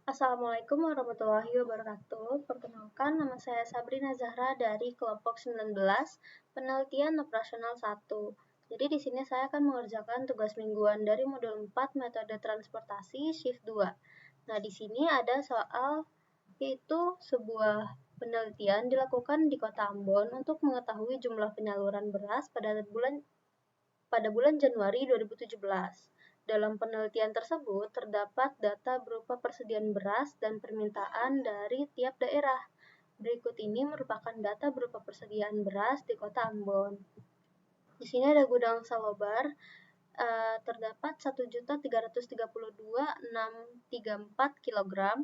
Assalamualaikum warahmatullahi wabarakatuh. Perkenalkan, nama saya Sabrina Zahra dari kelompok 19, penelitian operasional 1. Jadi di sini saya akan mengerjakan tugas mingguan dari modul 4 metode transportasi shift 2. Nah, di sini ada soal yaitu sebuah penelitian dilakukan di Kota Ambon untuk mengetahui jumlah penyaluran beras pada bulan Januari 2017. Dalam penelitian tersebut, terdapat data berupa persediaan beras dan permintaan dari tiap daerah. Berikut ini merupakan data berupa persediaan beras di Kota Ambon. Di sini ada gudang Salobar, terdapat 1.332.634 kg.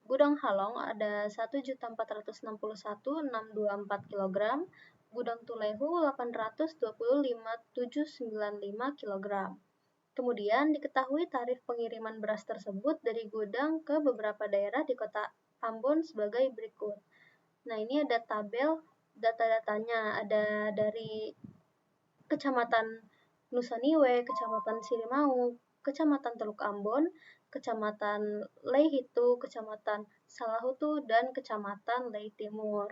Gudang Halong ada 1.461.624 kg. Gudang Tulehu 825.795 kg. Kemudian diketahui tarif pengiriman beras tersebut dari gudang ke beberapa daerah di Kota Ambon sebagai berikut. Nah, ini ada tabel data-datanya, ada dari Kecamatan Nusaniwe, Kecamatan Sirimau, Kecamatan Teluk Ambon, Kecamatan Leihitu, Kecamatan Salahutu, dan Kecamatan Lei Timur.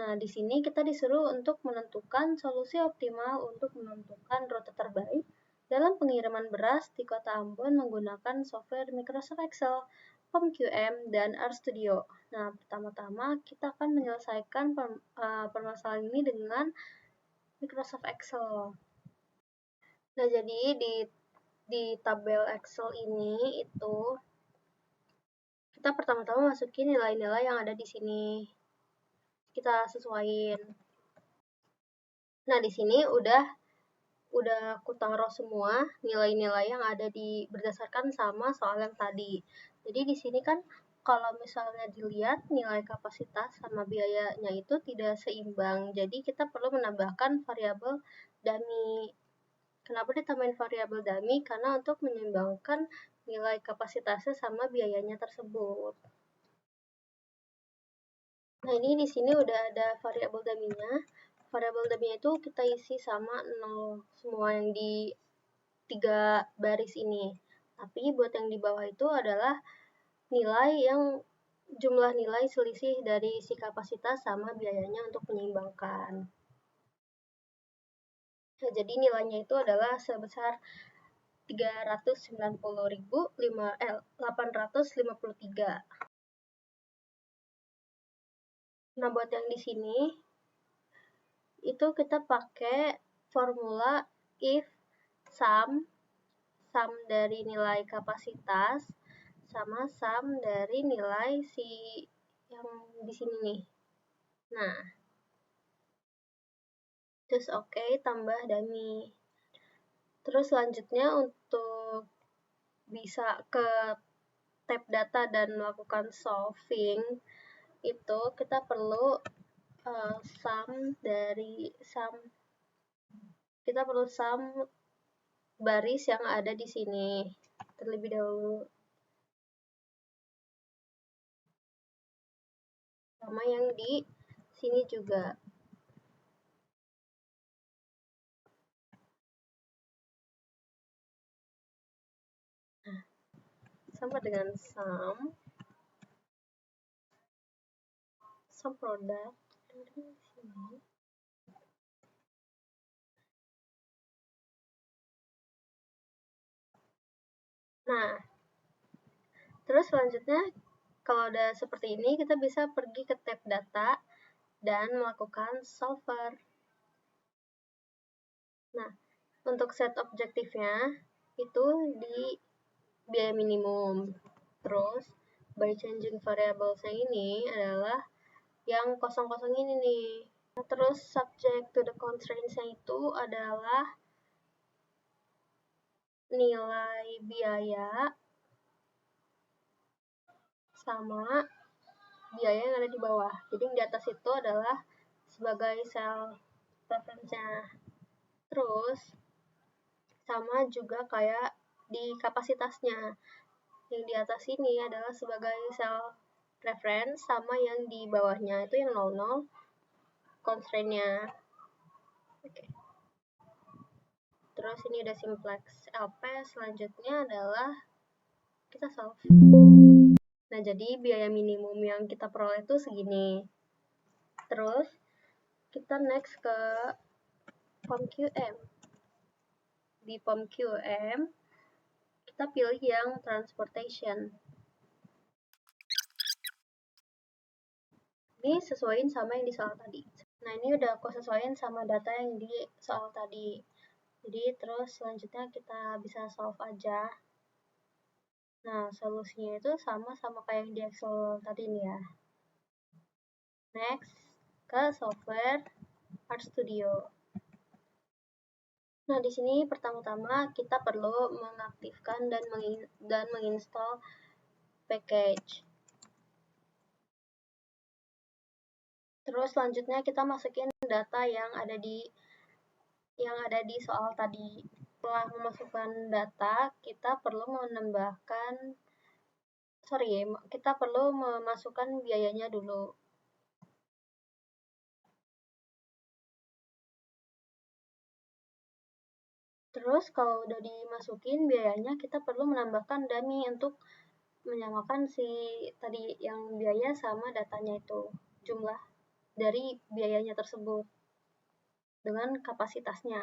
Nah, di sini kita disuruh untuk menentukan solusi optimal untuk menentukan rute terbaik dalam pengiriman beras di Kota Ambon menggunakan software Microsoft Excel, POM-QM, dan RStudio. Nah, pertama-tama kita akan menyelesaikan permasalahan ini dengan Microsoft Excel. Nah, jadi di tabel Excel ini itu kita pertama-tama masukin nilai-nilai yang ada di sini. Kita sesuaiin. Nah, di sini udah aku taruh semua nilai-nilai yang ada berdasarkan sama soal yang tadi. Jadi di sini kan kalau misalnya dilihat nilai kapasitas sama biayanya itu tidak seimbang. Jadi kita perlu menambahkan variabel dummy. Kenapa ditambahin variabel dummy? Karena untuk menyeimbangkan nilai kapasitasnya sama biayanya tersebut. Nah, ini di sini udah ada variabel dummy-nya. Variabel dummy itu kita isi sama 0 semua yang di 3 baris ini. Tapi buat yang di bawah itu adalah jumlah nilai selisih dari si kapasitas sama biayanya untuk menyeimbangkan. Nah, jadi nilainya itu adalah sebesar 390.853. Nah, buat yang di sini itu kita pakai formula if sum dari nilai kapasitas sama sum dari nilai si yang di sini nih. Nah, terus oke, tambah dummy. Terus selanjutnya untuk bisa ke tab data dan melakukan solving itu kita perlu kita perlu sum baris yang ada di sini terlebih dahulu sama yang di sini juga. Nah, sama dengan sum produk dari sini. Nah, terus selanjutnya kalau udah seperti ini kita bisa pergi ke tab data dan melakukan solver. Nah, untuk set objektifnya itu di biaya minimum. Terus by changing variables-nya ini adalah yang kosong-kosong ini nih. Terus subject to the constraints-nya itu adalah nilai biaya sama biaya yang ada di bawah. Jadi yang di atas itu adalah sebagai sel reference-nya. Terus sama juga kayak di kapasitasnya. Yang di atas ini adalah sebagai sel reference sama yang di bawahnya itu yang 00 constraint-nya. Oke. Terus ini udah simplex LP, selanjutnya adalah kita solve. Nah, jadi biaya minimum yang kita peroleh itu segini. Terus, kita next ke form QM. Di form QM, kita pilih yang transportation. Ini sesuaiin sama yang di soal tadi. Nah, ini udah aku sesuaiin sama data yang di soal tadi. Jadi, terus selanjutnya kita bisa solve aja. Nah, solusinya itu sama kayak yang di Excel tadi nih ya. Next, ke software Art Studio. Nah, di sini pertama-tama kita perlu mengaktifkan dan menginstal package. Terus selanjutnya kita masukin data yang ada di soal tadi. Setelah memasukkan data, kita perlu memasukkan biayanya dulu. Terus kalau udah dimasukin biayanya, kita perlu menambahkan dummy untuk menyamakan si tadi yang biaya sama datanya itu, jumlah dari biayanya tersebut dengan kapasitasnya.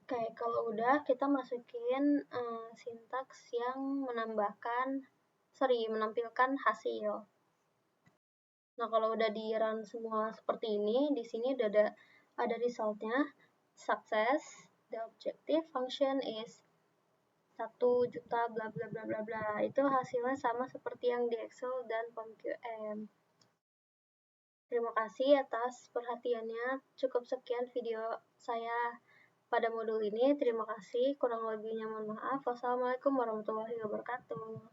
Oke, kalau udah kita masukin sintaks yang menampilkan hasil. Nah, kalau udah di run semua seperti ini, di sini udah ada resultnya. Success, the objective function is 1 juta bla bla bla bla bla. Itu hasilnya sama seperti yang di Excel dan form QM. Terima kasih atas perhatiannya. Cukup sekian video saya pada modul ini. Terima kasih. Kurang lebihnya mohon maaf. Wassalamualaikum warahmatullahi wabarakatuh.